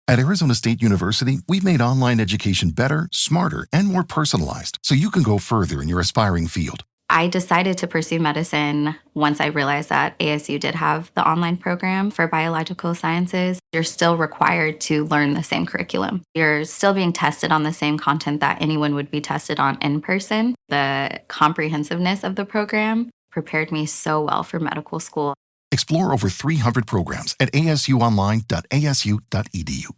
At Arizona State University, we've made online education better, smarter, and more personalized so you can go further in your aspiring field. I decided to pursue medicine once I realized that ASU did have the online program for biological sciences. You're still required to learn the same curriculum. You're still being tested on the same content that anyone would be tested on in person. The comprehensiveness of the program prepared me so well for medical school. Explore over 300 programs at asuonline.asu.edu.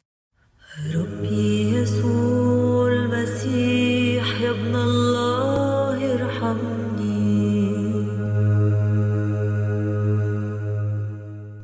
ربي يسوع المسيح يا ابن الله ارحمني.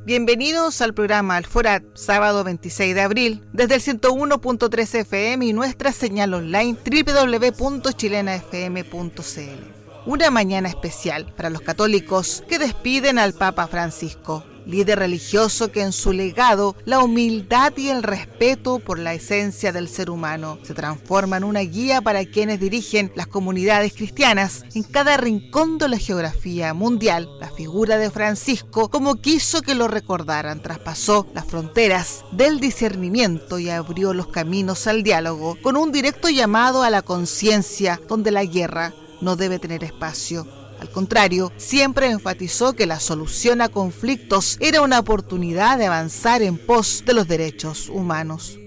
Bienvenidos al programa Alforat, sábado 26 de abril, desde el 101.3 FM y nuestra señal online www.chilenafm.cl. Una mañana especial para los católicos que despiden al Papa Francisco, líder religioso que en su legado la humildad y el respeto por la esencia del ser humano se transforma en una guía para quienes dirigen las comunidades cristianas en cada rincón de la geografía mundial. La figura de Francisco, como quiso que lo recordaran, traspasó las fronteras del discernimiento y abrió los caminos al diálogo, con un directo llamado a la conciencia donde la guerra no debe tener espacio. Al contrario, siempre enfatizó que la solución a conflictos era una oportunidad de avanzar en pos de los derechos humanos.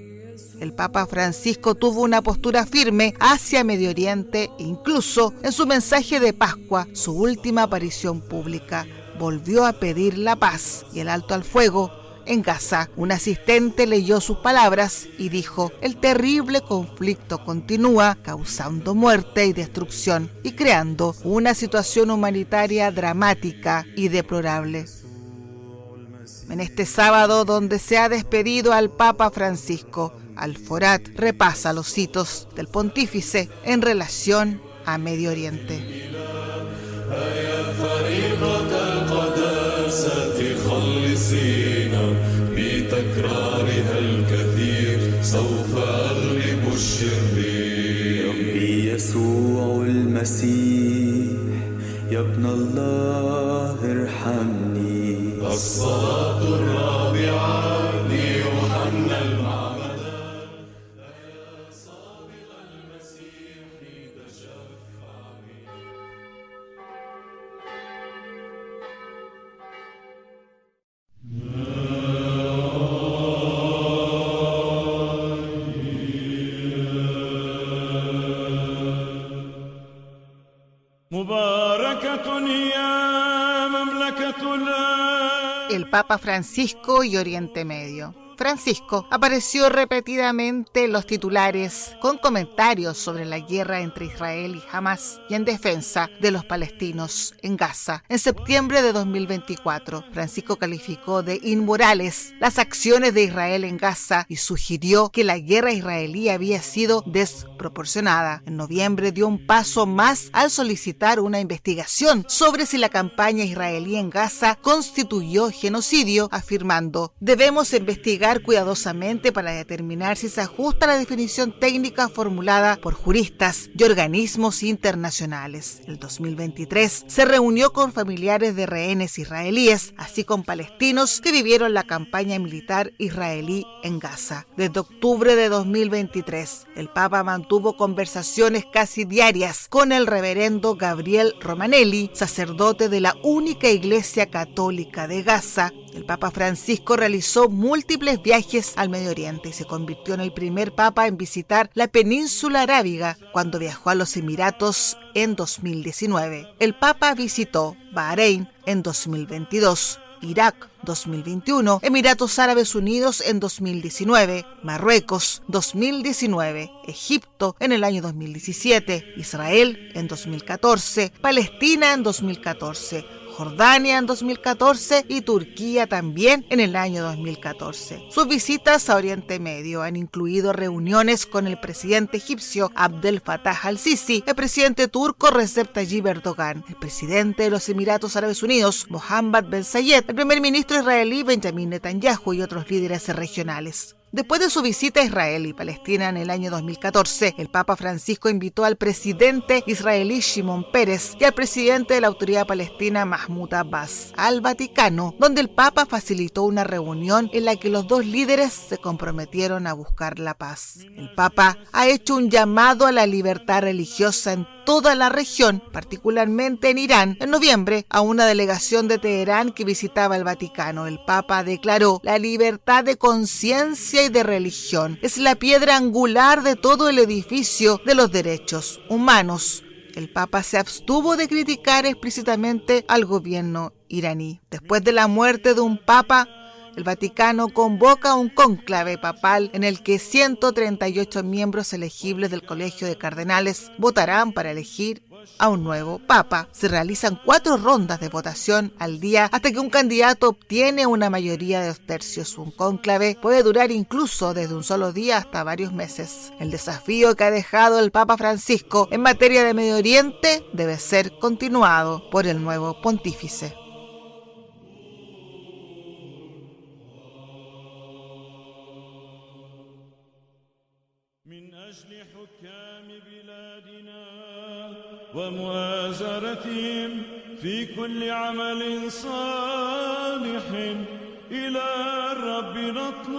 El Papa Francisco tuvo una postura firme hacia Medio Oriente e incluso en su mensaje de Pascua, su última aparición pública, volvió a pedir la paz y el alto al fuego en Gaza. Un asistente leyó sus palabras y dijo: el terrible conflicto continúa causando muerte y destrucción y creando una situación humanitaria dramática y deplorable. En este sábado, donde se ha despedido al Papa Francisco, Alforat repasa los hitos del pontífice en relación a Medio Oriente. بتكرارها الكثير سوف أغلب الشرير ربي يسوع المسيح يا ابن الله ارحمني الصلاة الرابعة ليوحنا المعمدان يا صابغ المسيح تشفعني. El Papa Francisco y Oriente Medio. Francisco apareció repetidamente en los titulares con comentarios sobre la guerra entre Israel y Hamás y en defensa de los palestinos en Gaza. En septiembre de 2024, Francisco calificó de inmorales las acciones de Israel en Gaza y sugirió que la guerra israelí había sido desproporcionada. En noviembre dio un paso más al solicitar una investigación sobre si la campaña israelí en Gaza constituyó genocidio, afirmando: debemos investigar cuidadosamente para determinar si se ajusta a la definición técnica formulada por juristas y organismos internacionales. El 2023 se reunió con familiares de rehenes israelíes, así como palestinos que vivieron la campaña militar israelí en Gaza. Desde octubre de 2023, el Papa mantuvo conversaciones casi diarias con el reverendo Gabriel Romanelli, sacerdote de la única iglesia católica de Gaza. El Papa Francisco realizó múltiples viajes al Medio Oriente y se convirtió en el primer papa en visitar la península arábiga cuando viajó a los Emiratos en 2019. El Papa visitó Bahrein en 2022, Irak 2021, Emiratos Árabes Unidos en 2019, Marruecos 2019, Egipto en el año 2017, Israel en 2014, Palestina en 2014, Jordania en 2014 y Turquía también en el año 2014. Sus visitas a Oriente Medio han incluido reuniones con el presidente egipcio Abdel Fattah al-Sisi, el presidente turco Recep Tayyip Erdogan, el presidente de los Emiratos Árabes Unidos Mohammed Ben Zayed, el primer ministro israelí Benjamin Netanyahu y otros líderes regionales. Después de su visita a Israel y Palestina en el año 2014, el Papa Francisco invitó al presidente israelí Shimon Peres y al presidente de la Autoridad Palestina Mahmoud Abbas al Vaticano, donde el Papa facilitó una reunión en la que los dos líderes se comprometieron a buscar la paz. El Papa ha hecho un llamado a la libertad religiosa en toda la región, particularmente en Irán. En noviembre, a una delegación de Teherán que visitaba el Vaticano, el Papa declaró: la libertad de conciencia y de religión es la piedra angular de todo el edificio de los derechos humanos. El Papa se abstuvo de criticar explícitamente al gobierno iraní. Después de la muerte de un Papa, el Vaticano convoca un cónclave papal en el que 138 miembros elegibles del Colegio de Cardenales votarán para elegir a un nuevo Papa. Se realizan 4 rondas de votación al día hasta que un candidato obtiene una mayoría de 2 tercios. Un cónclave puede durar incluso desde un solo día hasta varios meses. El desafío que ha dejado el Papa Francisco en materia de Medio Oriente debe ser continuado por el nuevo pontífice. ومؤازرتهم في كل عمل صالح إلى الرب نطلب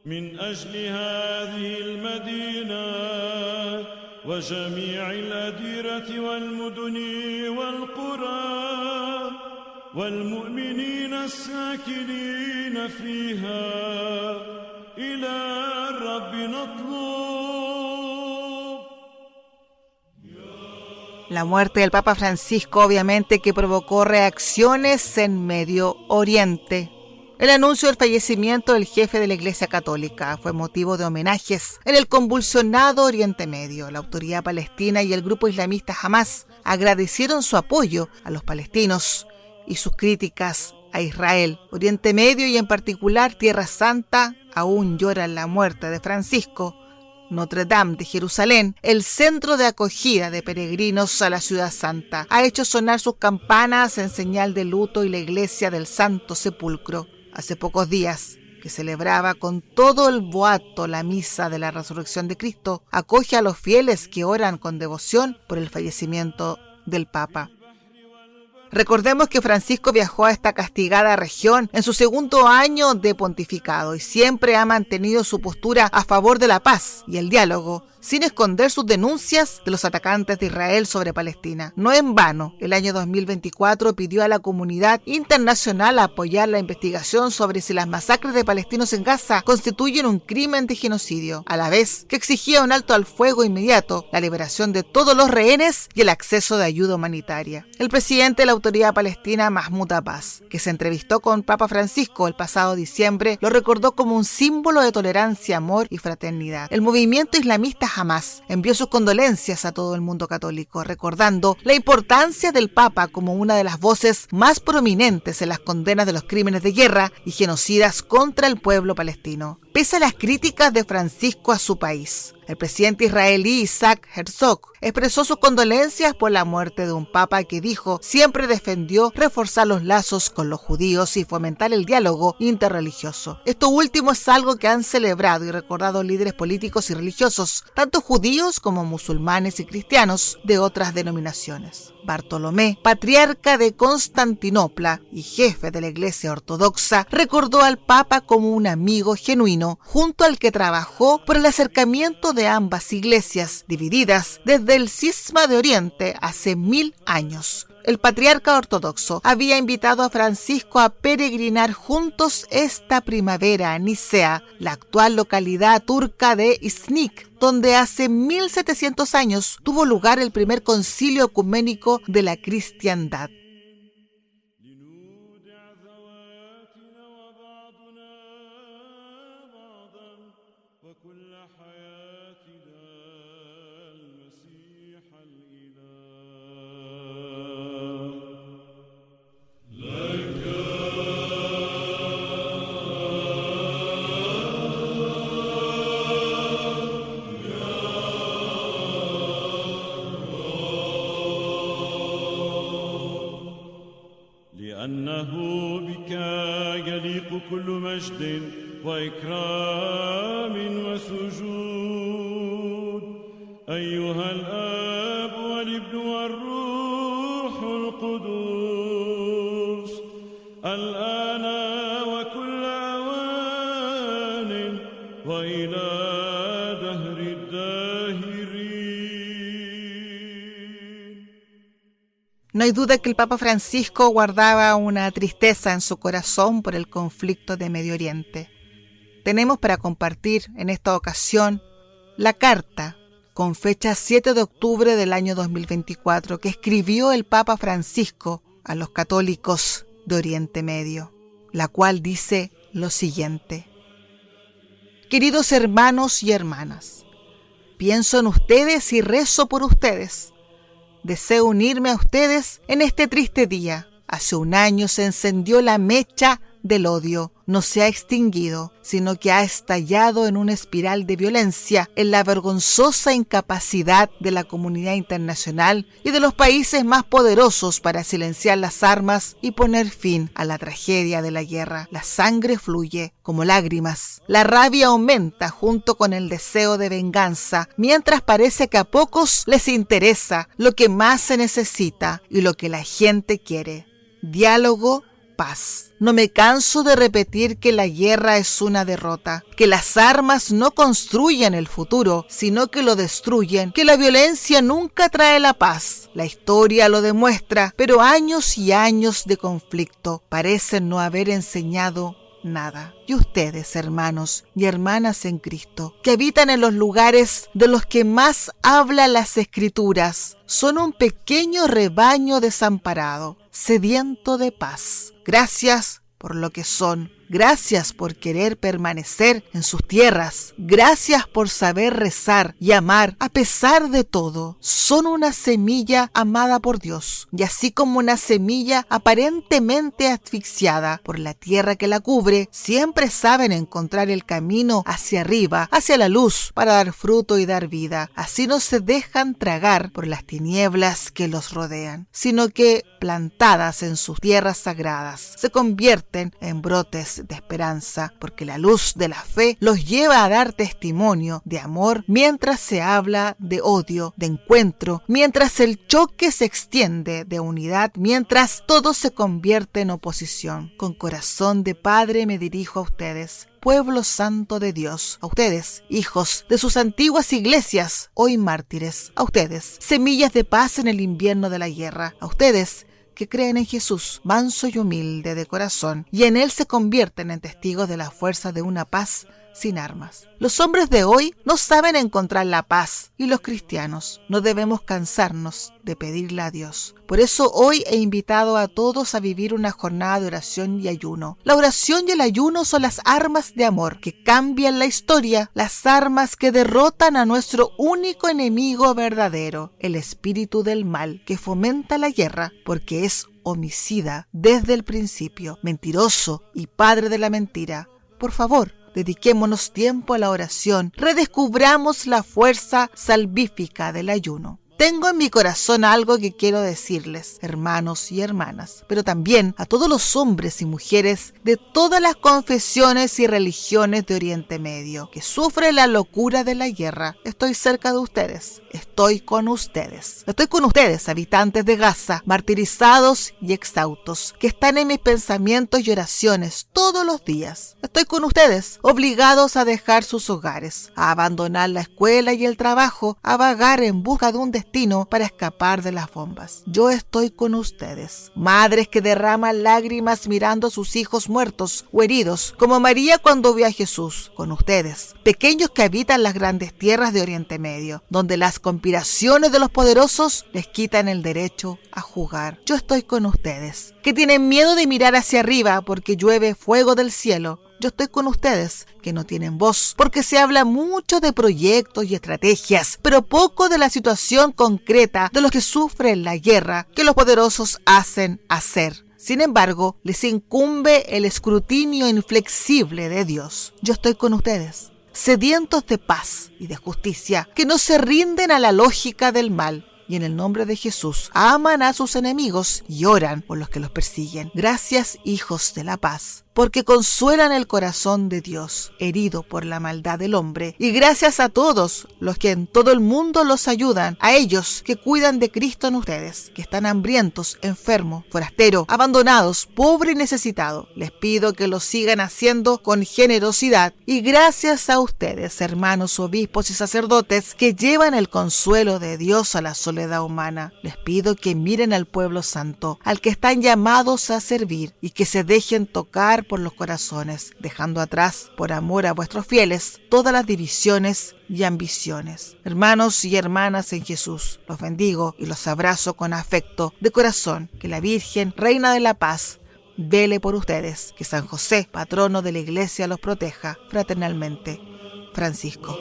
من أجل هذه المدينة وجميع الأديرة والمدن والقرى والمؤمنين الساكنين فيها إلى الرب نطلب. La muerte del Papa Francisco obviamente que provocó reacciones en Medio Oriente. El anuncio del fallecimiento del jefe de la Iglesia Católica fue motivo de homenajes en el convulsionado Oriente Medio. La Autoridad Palestina y el grupo islamista Hamas agradecieron su apoyo a los palestinos y sus críticas a Israel. Oriente Medio y en particular Tierra Santa aún lloran la muerte de Francisco. Notre Dame de Jerusalén, el centro de acogida de peregrinos a la Ciudad Santa, ha hecho sonar sus campanas en señal de luto y la Iglesia del Santo Sepulcro. Hace pocos días, que celebraba con todo el boato la misa de la resurrección de Cristo, acoge a los fieles que oran con devoción por el fallecimiento del Papa. Recordemos que Francisco viajó a esta castigada región en su segundo año de pontificado y siempre ha mantenido su postura a favor de la paz y el diálogo, sin esconder sus denuncias de los atacantes de Israel sobre Palestina. No en vano, el año 2024 pidió a la comunidad internacional apoyar la investigación sobre si las masacres de palestinos en Gaza constituyen un crimen de genocidio, a la vez que exigía un alto al fuego inmediato, la liberación de todos los rehenes y el acceso de ayuda humanitaria. El presidente de la Autoridad Palestina, Mahmoud Abbas, que se entrevistó con Papa Francisco el pasado diciembre, lo recordó como un símbolo de tolerancia, amor y fraternidad. El movimiento islamista Hamas envió sus condolencias a todo el mundo católico, recordando la importancia del Papa como una de las voces más prominentes en las condenas de los crímenes de guerra y genocidas contra el pueblo palestino. Pese a las críticas de Francisco a su país, el presidente israelí Isaac Herzog expresó sus condolencias por la muerte de un papa que dijo siempre defendió reforzar los lazos con los judíos y fomentar el diálogo interreligioso. Esto último es algo que han celebrado y recordado líderes políticos y religiosos, tanto judíos como musulmanes y cristianos de otras denominaciones. Bartolomé, patriarca de Constantinopla y jefe de la Iglesia Ortodoxa, recordó al Papa como un amigo genuino, junto al que trabajó por el acercamiento de ambas iglesias, divididas desde el cisma de Oriente hace 1000 años. El patriarca ortodoxo había invitado a Francisco a peregrinar juntos esta primavera a Nicea, la actual localidad turca de Iznik, donde hace 1700 años tuvo lugar el primer concilio ecuménico de la cristiandad. مجد وإكرام وسجود أيها الآب والابن والروح القدوس الآن وكل أوان وإلى دهر الداهرين. No hay duda que el Papa Francisco guardaba una tristeza en su corazón por el conflicto de Medio Oriente. Tenemos para compartir en esta ocasión la carta con fecha 7 de octubre del año 2024 que escribió el Papa Francisco a los católicos de Oriente Medio, la cual dice lo siguiente: Queridos hermanos y hermanas, pienso en ustedes y rezo por ustedes. Deseo unirme a ustedes en este triste día. Hace un año se encendió la mecha del odio. No se ha extinguido, sino que ha estallado en una espiral de violencia en la vergonzosa incapacidad de la comunidad internacional y de los países más poderosos para silenciar las armas y poner fin a la tragedia de la guerra. La sangre fluye como lágrimas. La rabia aumenta junto con el deseo de venganza, mientras parece que a pocos les interesa lo que más se necesita y lo que la gente quiere: diálogo, paz. No me canso de repetir que la guerra es una derrota, que las armas no construyen el futuro, sino que lo destruyen, que la violencia nunca trae la paz. La historia lo demuestra, pero años y años de conflicto parecen no haber enseñado nada. Y ustedes, hermanos y hermanas en Cristo, que habitan en los lugares de los que más hablan las Escrituras, son un pequeño rebaño desamparado, sediento de paz. Gracias por lo que son. Gracias por querer permanecer en sus tierras. Gracias por saber rezar y amar a pesar de todo. Son una semilla amada por Dios, y así como una semilla aparentemente asfixiada por la tierra que la cubre, siempre saben encontrar el camino hacia arriba, hacia la luz, para dar fruto y dar vida. Así no se dejan tragar por las tinieblas que los rodean, sino que, plantadas en sus tierras sagradas, se convierten en brotes de esperanza, porque la luz de la fe los lleva a dar testimonio de amor mientras se habla de odio, de encuentro, mientras el choque se extiende de unidad, mientras todo se convierte en oposición. Con corazón de padre me dirijo a ustedes, pueblo santo de Dios, a ustedes, hijos de sus antiguas iglesias, hoy mártires, a ustedes, semillas de paz en el invierno de la guerra, a ustedes que creen en Jesús, manso y humilde de corazón, y en Él se convierten en testigos de la fuerza de una paz sin armas. Los hombres de hoy no saben encontrar la paz, y los cristianos no debemos cansarnos de pedirle a Dios. Por eso hoy he invitado a todos a vivir una jornada de oración y ayuno. La oración y el ayuno son las armas de amor que cambian la historia, las armas que derrotan a nuestro único enemigo verdadero, el espíritu del mal que fomenta la guerra, porque es homicida desde el principio, mentiroso y padre de la mentira. Por favor, dediquémonos tiempo a la oración, redescubramos la fuerza salvífica del ayuno. Tengo en mi corazón algo que quiero decirles, hermanos y hermanas, pero también a todos los hombres y mujeres de todas las confesiones y religiones de Oriente Medio que sufren la locura de la guerra. Estoy cerca de ustedes, estoy con ustedes. Estoy con ustedes, habitantes de Gaza, martirizados y exhaustos, que están en mis pensamientos y oraciones todos los días. Estoy con ustedes, obligados a dejar sus hogares, a abandonar la escuela y el trabajo, a vagar en busca de un destino para escapar de las bombas. Yo estoy con ustedes, madres que derraman lágrimas mirando a sus hijos muertos o heridos, como María cuando vio a Jesús. Con ustedes, pequeños que habitan las grandes tierras de Oriente Medio, donde las conspiraciones de los poderosos les quitan el derecho a jugar. Yo estoy con ustedes, que tienen miedo de mirar hacia arriba porque llueve fuego del cielo. Yo estoy con ustedes, que no tienen voz, porque se habla mucho de proyectos y estrategias, pero poco de la situación concreta de los que sufren la guerra que los poderosos hacen hacer. Sin embargo, les incumbe el escrutinio inflexible de Dios. Yo estoy con ustedes, sedientos de paz y de justicia, que no se rinden a la lógica del mal. Y en el nombre de Jesús, aman a sus enemigos y oran por los que los persiguen. Gracias, hijos de la paz. porque consuelan el corazón de Dios, herido por la maldad del hombre. Y gracias a todos los que en todo el mundo los ayudan, a ellos que cuidan de Cristo en ustedes, que están hambrientos, enfermos, forasteros, abandonados, pobres y necesitados. Les pido que lo sigan haciendo con generosidad. Y gracias a ustedes, hermanos obispos y sacerdotes, que llevan el consuelo de Dios a la soledad humana. Les pido que miren al pueblo santo, al que están llamados a servir, y que se dejen tocar por los corazones, dejando atrás, por amor a vuestros fieles, todas las divisiones y ambiciones. Hermanos y hermanas en Jesús, los bendigo y los abrazo con afecto de corazón. Que la Virgen, Reina de la Paz, vele por ustedes. Que San José, patrono de la Iglesia, los proteja. Fraternalmente, Francisco.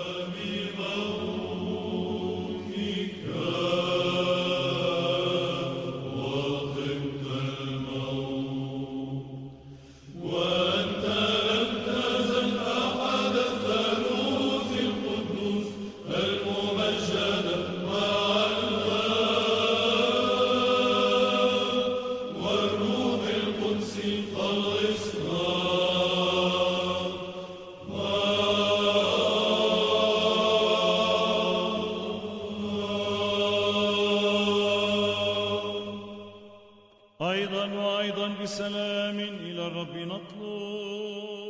أيضا بسلام إلى الرب نطلب.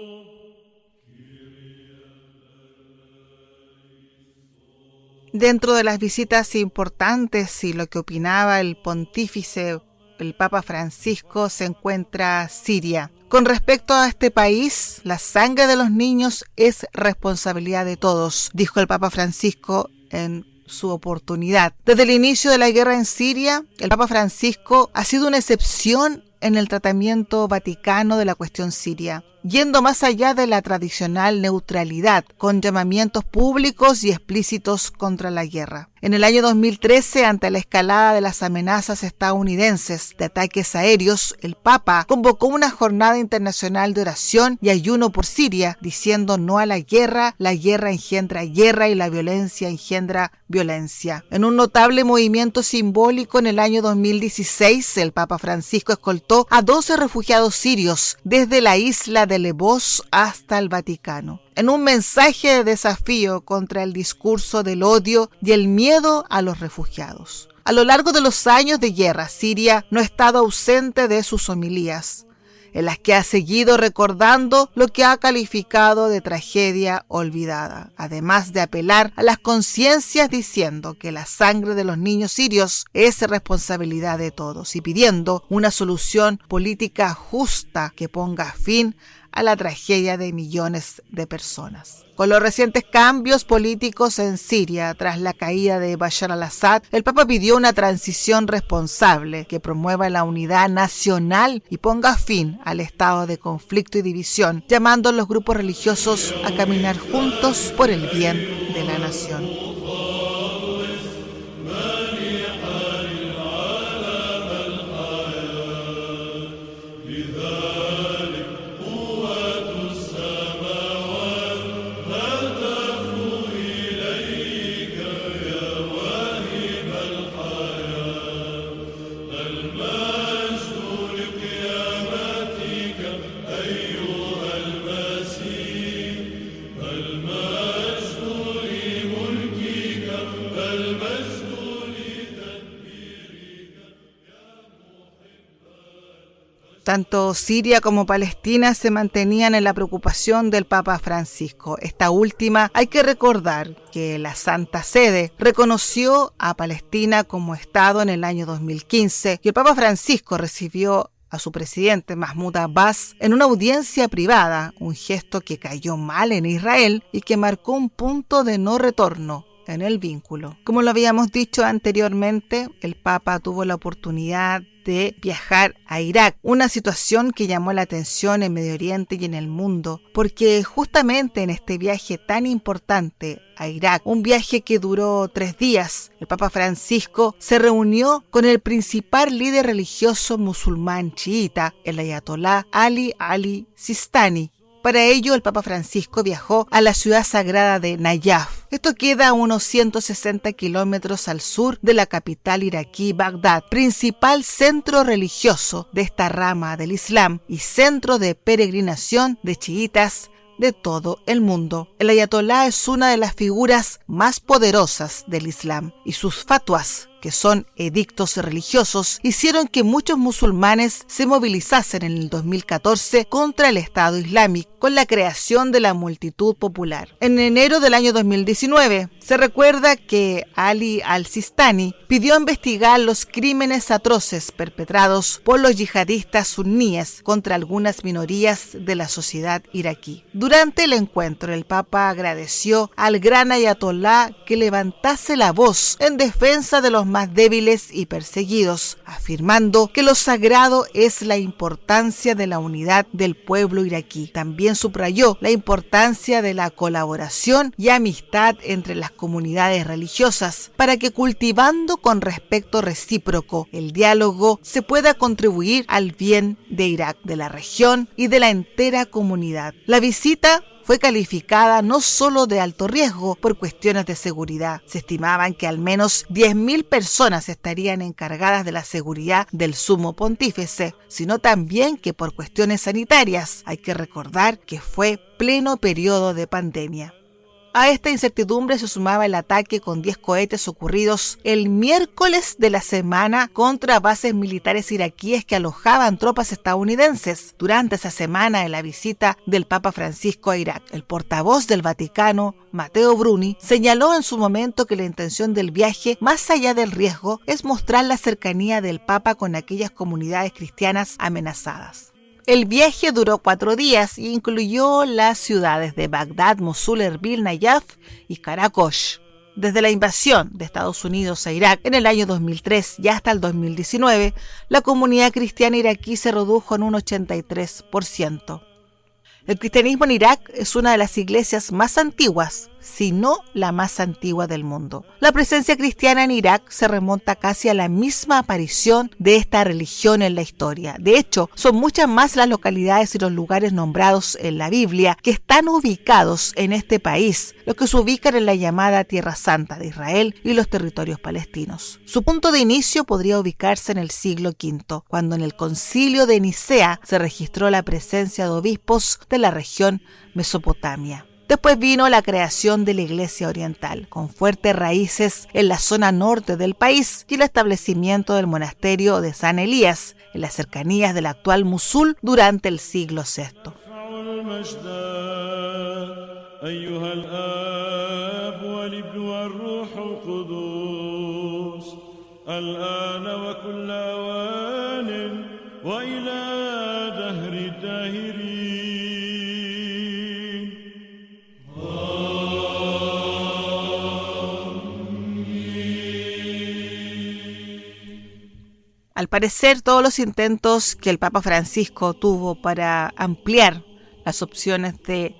Dentro de las visitas importantes y lo que opinaba el pontífice, el Papa Francisco, se encuentra Siria. Con respecto a este país, la sangre de los niños es responsabilidad de todos, dijo el Papa Francisco en su oportunidad. Desde el inicio de la guerra en Siria, el Papa Francisco ha sido una excepción en el tratamiento vaticano de la cuestión siria, yendo más allá de la tradicional neutralidad, con llamamientos públicos y explícitos contra la guerra. En el año 2013, ante la escalada de las amenazas estadounidenses de ataques aéreos, el Papa convocó una jornada internacional de oración y ayuno por Siria, diciendo no a la guerra engendra guerra y la violencia engendra violencia. En un notable movimiento simbólico, en el año 2016, el Papa Francisco escoltó a 12 refugiados sirios desde la isla de Lesbos hasta el Vaticano, en un mensaje de desafío contra el discurso del odio y el miedo a los refugiados. A lo largo de los años de guerra, Siria no ha estado ausente de sus homilías, en las que ha seguido recordando lo que ha calificado de tragedia olvidada, además de apelar a las conciencias diciendo que la sangre de los niños sirios es responsabilidad de todos y pidiendo una solución política justa que ponga fin a la tragedia de millones de personas. Con los recientes cambios políticos en Siria tras la caída de Bashar al-Assad, el Papa pidió una transición responsable que promueva la unidad nacional y ponga fin al estado de conflicto y división, llamando a los grupos religiosos a caminar juntos por el bien de la nación. Tanto Siria como Palestina se mantenían en la preocupación del Papa Francisco. Esta última, hay que recordar que la Santa Sede reconoció a Palestina como Estado en el año 2015 y el Papa Francisco recibió a su presidente Mahmoud Abbas en una audiencia privada, un gesto que cayó mal en Israel y que marcó un punto de no retorno en el vínculo. Como lo habíamos dicho anteriormente, el Papa tuvo la oportunidad de viajar a Irak, una situación que llamó la atención en Medio Oriente y en el mundo, porque justamente en este viaje tan importante a Irak, un viaje que duró 3 días, el Papa Francisco se reunió con el principal líder religioso musulmán chiita, el ayatolá Ali Sistani, Para ello, el Papa Francisco viajó a la ciudad sagrada de Nayaf. Esto queda a unos 160 kilómetros al sur de la capital iraquí, Bagdad, principal centro religioso de esta rama del Islam y centro de peregrinación de chiitas de todo el mundo. El ayatolá es una de las figuras más poderosas del Islam y sus fatwas, que son edictos religiosos, hicieron que muchos musulmanes se movilizasen en el 2014 contra el Estado Islámico con la creación de la multitud popular. En enero del año 2019 se recuerda que Ali al-Sistani pidió investigar los crímenes atroces perpetrados por los yihadistas suníes contra algunas minorías de la sociedad iraquí. Durante el encuentro, el Papa agradeció al gran ayatolá que levantase la voz en defensa de los más débiles y perseguidos, afirmando que lo sagrado es la importancia de la unidad del pueblo iraquí. También subrayó la importancia de la colaboración y amistad entre las comunidades religiosas para que, cultivando con respeto recíproco el diálogo, se pueda contribuir al bien de Irak, de la región y de la entera comunidad. La visita fue calificada no solo de alto riesgo por cuestiones de seguridad. Se estimaban que al menos 10.000 personas estarían encargadas de la seguridad del sumo pontífice, sino también que por cuestiones sanitarias. Hay que recordar que fue pleno periodo de pandemia. A esta incertidumbre se sumaba el ataque con 10 cohetes ocurridos el miércoles de la semana contra bases militares iraquíes que alojaban tropas estadounidenses. Durante esa semana de la visita del Papa Francisco a Irak, el portavoz del Vaticano, Matteo Bruni, señaló en su momento que la intención del viaje, más allá del riesgo, es mostrar la cercanía del Papa con aquellas comunidades cristianas amenazadas. El viaje duró 4 días y incluyó las ciudades de Bagdad, Mosul, Erbil, Nayaf y Karakosh. Desde la invasión de Estados Unidos a Irak en el año 2003 y hasta el 2019, la comunidad cristiana iraquí se redujo en un 83%. El cristianismo en Irak es una de las iglesias más antiguas, si no la más antigua del mundo. La presencia cristiana en Irak se remonta casi a la misma aparición de esta religión en la historia. De hecho, son muchas más las localidades y los lugares nombrados en la Biblia que están ubicados en este país, los que se ubican en la llamada Tierra Santa de Israel y los territorios palestinos. Su punto de inicio podría ubicarse en el siglo V, cuando en el Concilio de Nicea se registró la presencia de obispos de la región Mesopotamia. Después vino la creación de la Iglesia Oriental, con fuertes raíces en la zona norte del país, y el establecimiento del monasterio de San Elías, en las cercanías del actual Mosul, durante el siglo VI. Al parecer, todos los intentos que el Papa Francisco tuvo para ampliar las opciones de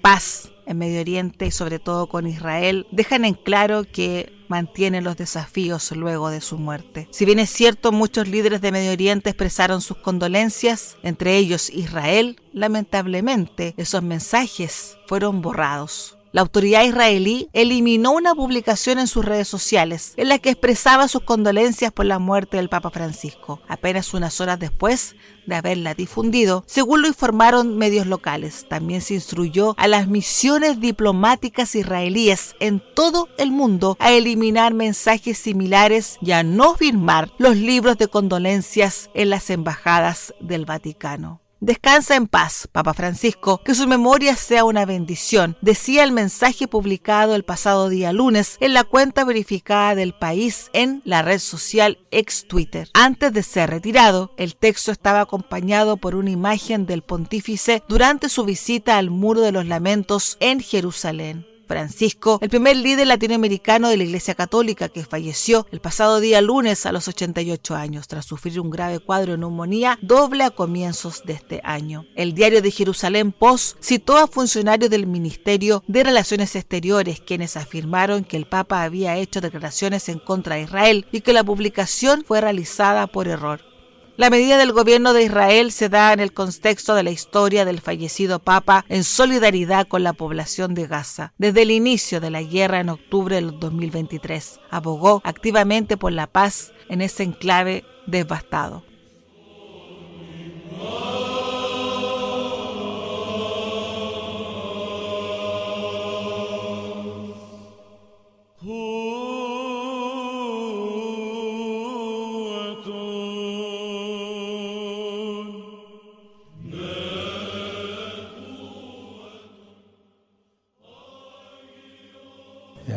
paz en Medio Oriente y sobre todo con Israel dejan en claro que mantiene los desafíos luego de su muerte. Si bien es cierto, muchos líderes de Medio Oriente expresaron sus condolencias, entre ellos Israel, lamentablemente esos mensajes fueron borrados. La autoridad israelí eliminó una publicación en sus redes sociales en la que expresaba sus condolencias por la muerte del Papa Francisco, apenas unas horas después de haberla difundido, según lo informaron medios locales. También se instruyó a las misiones diplomáticas israelíes en todo el mundo a eliminar mensajes similares y a no firmar los libros de condolencias en las embajadas del Vaticano. Descansa en paz, Papa Francisco, que su memoria sea una bendición, decía el mensaje publicado el pasado día lunes en la cuenta verificada del país en la red social ex Twitter. Antes de ser retirado, el texto estaba acompañado por una imagen del pontífice durante su visita al Muro de los Lamentos en Jerusalén. Francisco, el primer líder latinoamericano de la Iglesia Católica que falleció el pasado día lunes a los 88 años tras sufrir un grave cuadro de neumonía doble a comienzos de este año. El diario de Jerusalén Post citó a funcionarios del Ministerio de Relaciones Exteriores quienes afirmaron que el Papa había hecho declaraciones en contra de Israel y que la publicación fue realizada por error. La medida del gobierno de Israel se da en el contexto de la historia del fallecido Papa en solidaridad con la población de Gaza. Desde el inicio de la guerra en octubre del 2023, abogó activamente por la paz en ese enclave devastado.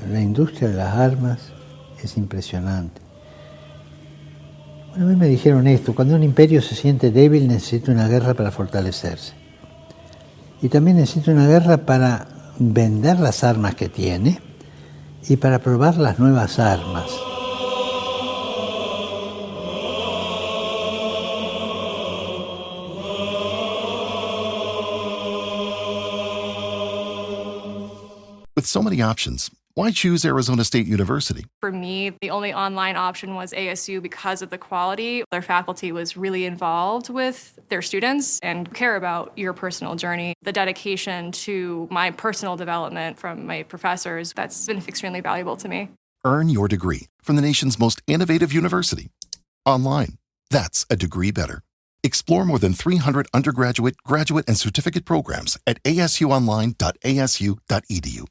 La industria de las armas es impresionante. Bueno, a mí me dijeron esto: cuando un imperio se siente débil necesita una guerra para fortalecerse. Y también necesita una guerra para vender las armas que tiene y para probar las nuevas armas. With so many options, why choose Arizona State University? For me, the only online option was ASU because of the quality. Their faculty was really involved with their students and care about your personal journey. The dedication to my personal development from my professors, that's been extremely valuable to me. Earn your degree from the nation's most innovative university. Online. That's a degree better. Explore more than 300 undergraduate, graduate, and certificate programs at asuonline.asu.edu.